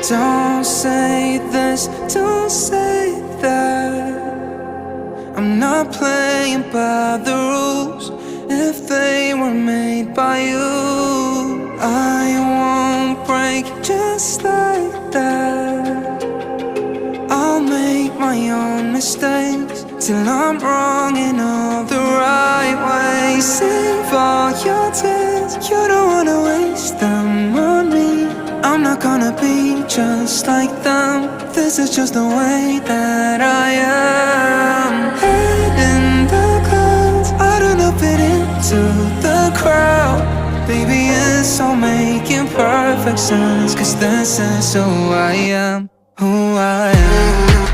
Don't say this, don't say that. I'm not playing by the rules if they were made by you. I won't break just like that. I'll make my own mistakes till I'm wrong in all the right ways. Save all your tears, you don't wanna waste them on me. I'm not gonna be just like them. This is just the way that I am. Head in the clouds, I don't know, fit into the crowd. Baby, it's all making perfect sense, 'cause this is who I am, who I am.